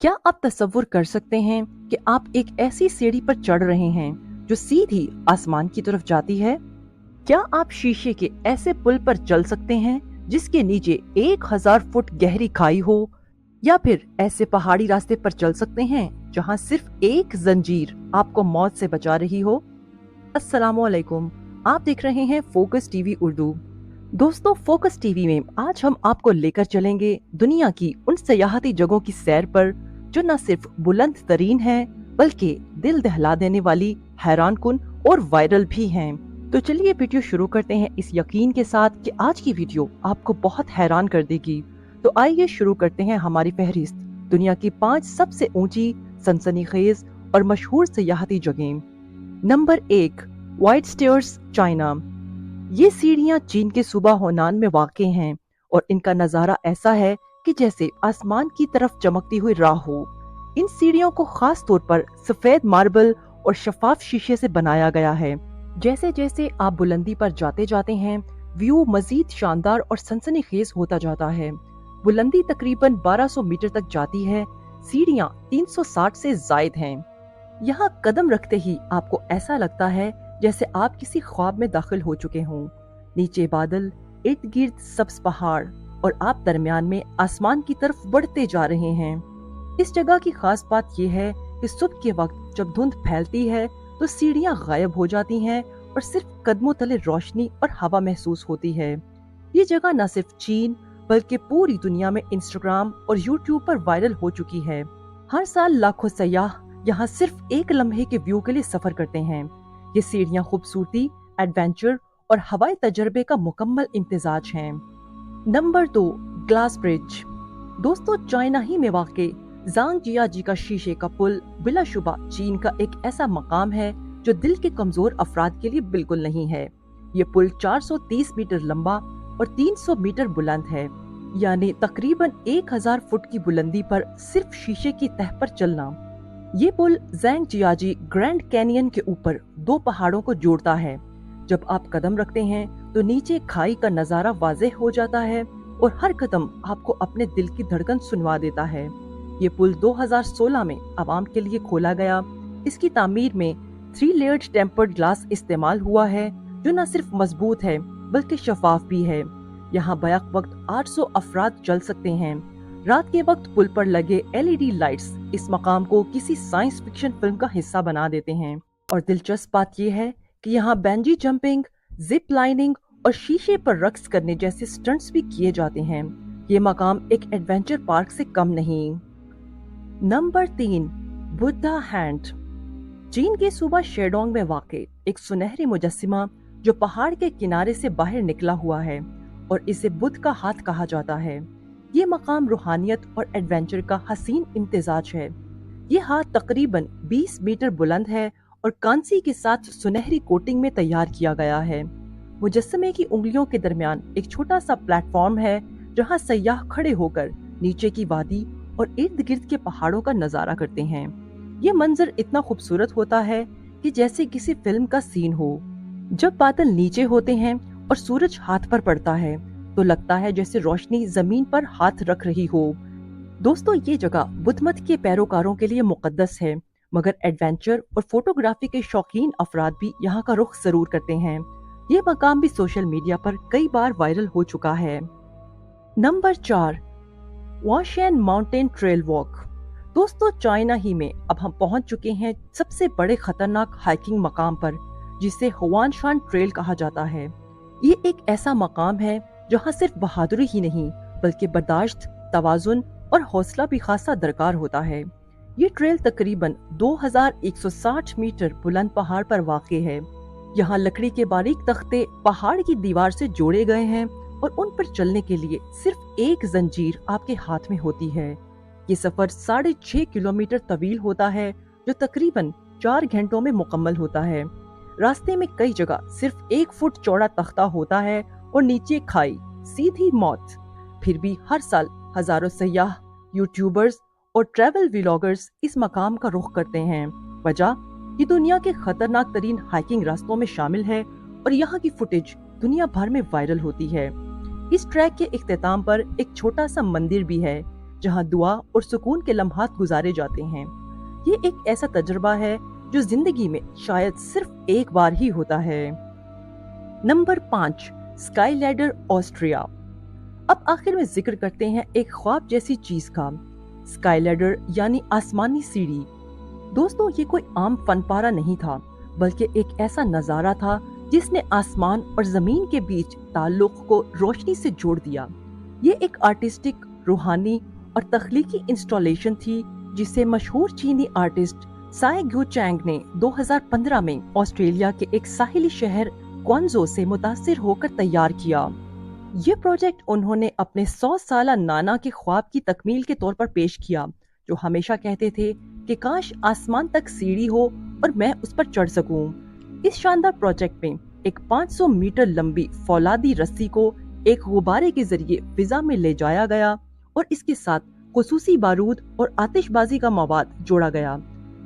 क्या आप तसव्वुर कर सकते हैं कि आप एक ऐसी सीढ़ी पर चढ़ रहे हैं जो सीधी आसमान की तरफ जाती है? क्या आप शीशे के ऐसे पुल पर चल सकते हैं जिसके नीचे 1000 फुट गहरी खाई हो, या फिर ऐसे पहाड़ी रास्ते पर चल सकते हैं जहां सिर्फ एक जंजीर आपको मौत से बचा रही हो? अस्सलामुअलैकुम, आप देख रहे हैं फोकस टीवी उर्दू। दोस्तों, फोकस टीवी में आज हम आपको लेकर चलेंगे दुनिया की उन सयाहती जगहों की सैर पर जो न सिर्फ बुलंद तरीन है बल्कि दिल दहला देने वाली, हैरान कुन और वायरल भी हैं। तो चलिए वीडियो शुरू करते हैं इस यकीन के साथ कि आज की वीडियो आपको बहुत हैरान कर देगी। तो आइए शुरू करते हैं हमारी फहरिस्त दुनिया की 5 सबसे ऊंची, सनसनीखेज और मशहूर सयाहती जगहें। Number 1, white stairs, China. ये सीढ़ियां चीन के सूबा होनान में वाक़ हैं और इनका नजारा ऐसा है कि जैसे आसमान की तरफ चमकती हुई राह हो। इन सीढ़ियों को खास तौर पर सफेद मार्बल और शफाफ शीशे से बनाया गया है। जैसे जैसे आप बुलंदी पर जाते जाते हैं, व्यू मजीद शानदार और सनसनीखेज होता जाता है। बुलंदी तकरीबन 1200 मीटर तक जाती है। सीढ़ियां 360 से जायद हैं। यहाँ कदम रखते ही आपको ऐसा लगता है जैसे आप किसी ख्वाब में दाखिल हो चुके हों। नीचे बादल, इर्द गिर्द सब्ज पहाड़ और आप दरमियान में आसमान की तरफ बढ़ते जा रहे हैं। इस जगह की खास बात यह है कि सुबह के वक्त जब धुंध फैलती है तो सीढ़ियां गायब हो जाती हैं और सिर्फ कदमों तले रोशनी और हवा महसूस होती है। ये जगह न सिर्फ चीन बल्कि पूरी दुनिया में इंस्टाग्राम और यूट्यूब पर वायरल हो चुकी है। हर साल लाखों सयाह यहाँ सिर्फ एक लम्हे के व्यू के लिए सफर करते हैं। ये सीढ़ियां खूबसूरती, एडवेंचर और हवाई तजर्बे का मुकम्मल इम्तिजाज हैं। Number 2, glass bridge. दोस्तों, चाइना ही में वाक़े ज़ांगजियाजी का शीशे का पुल बिलाशुबा चीन का एक ऐसा मकाम है जो दिल के कमजोर अफराद के लिए बिल्कुल नहीं है। ये पुल 430 मीटर लंबा और 300 मीटर बुलंद है, यानी तकरीबन 1000 फुट की बुलंदी पर सिर्फ शीशे की तह पर चलना। ये पुल ज़ांगजियाजी ग्रैंड कैनियन के ऊपर 2 पहाड़ों को जोड़ता है। जब आप कदम रखते हैं तो नीचे खाई का नजारा वाज़ेह हो जाता है और हर कदम आपको अपने दिल की धड़कन सुनवा देता है। ये पुल 2016 में आवाम के लिए खोला गया। इसकी तामीर में 3 लेयर्ड टेम्पर्ड ग्लास इस्तेमाल हुआ है जो न सिर्फ मजबूत है बल्कि शफाफ भी है। यहाँ बैक वक्त 800 अफराद चल सकते हैं। रात के वक्त पुल पर लगे LED लाइट्स इस मकाम को किसी साइंस फिक्शन फिल्म का हिस्सा बना देते हैं। और दिलचस्प बात यह है कि यहाँ बेंजी जंपिंग, जिप लाइनिंग और शीशे पर रक्स करने जैसे स्टंट्स भी किए जाते हैं। ये मकाम एक एडवेंचर पार्क से कम नहीं। Number 3, Buddha hand. चीन के सूबा शेडोंग में वाक़े एक सुनहरी मुजस्सिमा जो पहाड़ के किनारे से बाहर निकला हुआ है और इसे बुद्ध का हाथ कहा जाता है। ये मकाम रूहानियत और एडवेंचर का हसीन इम्तिजाज है। ये हाथ तकरीबन 20 मीटर बुलंद है और कांसी के साथ सुनहरी कोटिंग में तैयार किया गया है। मुजस्समे की उंगलियों के दरमियान एक छोटा सा प्लेटफॉर्म है जहां सयाह खड़े होकर नीचे की वादी और इर्द गिर्द के पहाड़ों का नजारा करते हैं। ये मंजर इतना खूबसूरत होता है कि जैसे किसी फिल्म का सीन हो। जब बादल नीचे होते हैं और सूरज हाथ पर पड़ता है तो लगता है जैसे रोशनी जमीन पर हाथ रख रही हो। दोस्तों, ये जगह बुद्ध मत के पैरोकारों के लिए मुकद्दस है, मगर एडवेंचर और फोटोग्राफी के शौकीन अफराद भी यहाँ का रुख जरूर करते हैं। ये मकाम भी सोशल मीडिया पर कई बार वायरल हो चुका है। नंबर 4, वाशेन माउंटेन ट्रेल वॉक। दोस्तों, चाइना ही में अब हम पहुंच चुके हैं सबसे बड़े खतरनाक हाइकिंग मकाम पर, जिसे हुआनशान ट्रेल कहा जाता है। ये एक ऐसा मकाम है जहाँ सिर्फ बहादुरी ही नहीं बल्कि बर्दाश्त, तवाजुन और हौसला भी खासा दरकार होता है। ये ट्रेल तकरीबन 2160 मीटर बुलंद पहाड़ पर वाक़े है। यहाँ लकड़ी के बारीक तख्ते पहाड़ की दीवार से जोड़े गए हैं और उन पर चलने के लिए सिर्फ एक जंजीर आपके हाथ में होती है। ये सफर 6.5 किलोमीटर तवील होता है जो तकरीबन 4 घंटों में मुकम्मल होता है। रास्ते में कई जगह सिर्फ 1 फुट चौड़ा तख्ता होता है और नीचे खाई, सीधी मौत। फिर भी हर साल हजारों सयाह, यूट्यूबर्स और ट्रैवल व्लॉगर्स इस मकाम का रुख करते हैं। वजह, ये दुनिया के खतरनाक तरीन हाइकिंग रास्तों में शामिल है और यहाँ की फुटेज दुनिया भर में वायरल होती है। इस ट्रैक के इख्तिताम पर एक छोटा सा मंदिर भी है جہاں دعا اور سکون کے لمحات گزارے جاتے ہیں۔ یہ ایک ایسا تجربہ ہے جو زندگی میں شاید صرف ایک بار ہی ہوتا ہے۔ Number 5، sky leader Austria. اب آخر میں ذکر کرتے ہیں ایک خواب جیسی چیز کا، اسکائی لیڈر یعنی آسمانی سیڑھی۔ دوستو، یہ کوئی عام فن پارہ نہیں تھا، بلکہ ایک ایسا نظارہ تھا جس نے آسمان اور زمین کے بیچ تعلق کو روشنی سے جوڑ دیا۔ یہ ایک آرٹسٹک، روحانی اور تخلیقی انسٹالیشن تھی جسے مشہور چینی آرٹسٹ سائے گیو چینگ نے 2015 میں آسٹریلیا کے ایک ساحلی شہر کوانزو سے متاثر ہو کر تیار کیا۔ یہ پروجیکٹ انہوں نے اپنے 100 سالہ نانا کے خواب کی تکمیل کے طور پر پیش کیا، جو ہمیشہ کہتے تھے کہ کاش آسمان تک سیڑھی ہو اور میں اس پر چڑھ سکوں۔ اس شاندار پروجیکٹ میں ایک 500 میٹر لمبی فولادی رسی کو ایک غبارے کے ذریعے فضا میں لے جایا گیا اور اس کے ساتھ خصوصی بارود اور آتش بازی کا مواد جوڑا گیا۔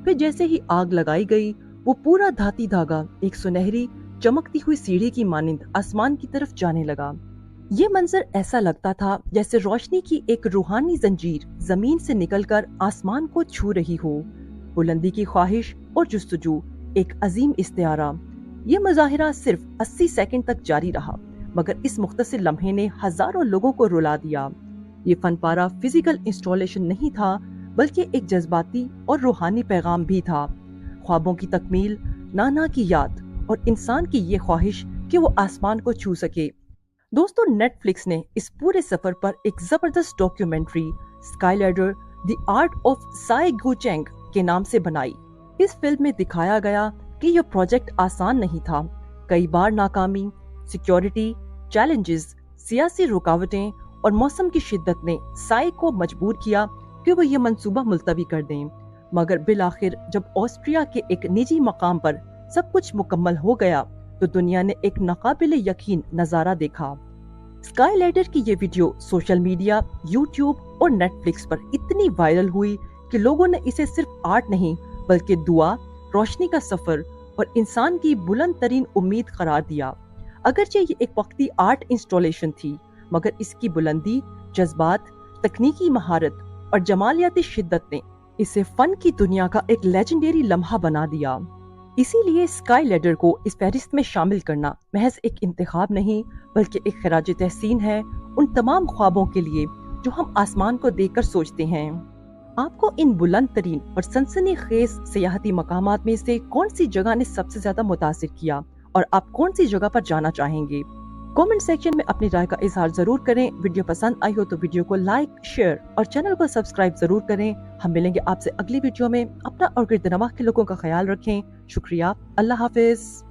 پھر جیسے ہی آگ لگائی گئی، وہ پورا دھاتی دھاگا ایک سنہری چمکتی ہوئی سیڑھی کی مانند آسمان کی طرف جانے لگا۔ یہ منظر ایسا لگتا تھا جیسے روشنی کی ایک روحانی زنجیر زمین سے نکل کر آسمان کو چھو رہی ہو۔ بلندی کی خواہش اور جستجو، ایک عظیم استعارہ۔ یہ مظاہرہ صرف 80 سیکنڈ تک جاری رہا، مگر اس مختصر لمحے نے ہزاروں لوگوں کو رلا دیا۔ یہ فن پارہ فزیکل انسٹالیشن نہیں تھا، بلکہ ایک جذباتی اور روحانی پیغام بھی تھا۔ خوابوں کی تکمیل، نانا کی یاد اور انسان کی یہ خواہش کہ وہ آسمان کو چھو سکے۔ دوستو، نیٹ فلکس نے اس پورے سفر پر ایک زبردست documentary sky leader the art of سائے گیو چینگ کے نام سے بنائی۔ اس فلم میں دکھایا گیا کہ یہ پروجیکٹ آسان نہیں تھا۔ کئی بار ناکامی، سیکیورٹی چیلنجز، سیاسی رکاوٹیں اور موسم کی شدت نے سائے کو مجبور کیا کہ وہ یہ منصوبہ ملتوی کر دیں، مگر بالآخر جب آسٹریا کے ایک نجی مقام پر سب کچھ مکمل ہو گیا تو دنیا نے ایک ناقابل یقین نظارہ دیکھا۔ اسکائی لیڈر کی یہ ویڈیو سوشل میڈیا، یوٹیوب اور نیٹ فلکس پر اتنی وائرل ہوئی کہ لوگوں نے اسے صرف آرٹ نہیں بلکہ دعا، روشنی کا سفر اور انسان کی بلند ترین امید قرار دیا۔ اگرچہ یہ ایک وقتی آرٹ انسٹالیشن تھی، مگر اس کی بلندی، جذبات، تکنیکی مہارت اور جمالیاتی شدت نے اسے فن کی دنیا کا ایک لیجنڈری لمحہ بنا دیا۔ اسی لیے اسکائی لیڈر کو اس فہرست میں شامل کرنا محض ایک انتخاب نہیں بلکہ ایک خراج تحسین ہے ان تمام خوابوں کے لیے جو ہم آسمان کو دیکھ کر سوچتے ہیں۔ آپ کو ان بلند ترین اور سنسنی خیز سیاحتی مقامات میں سے کون سی جگہ نے سب سے زیادہ متاثر کیا اور آپ کون سی جگہ پر جانا چاہیں گے؟ کامنٹ سیکشن میں اپنی رائے کا اظہار ضرور کریں۔ ویڈیو پسند آئی ہو تو ویڈیو کو لائک، شیئر اور چینل کو سبسکرائب ضرور کریں۔ ہم ملیں گے آپ سے اگلی ویڈیو میں۔ اپنا اور گرد نواح کے لوگوں کا خیال رکھیں۔ شکریہ۔ اللہ حافظ۔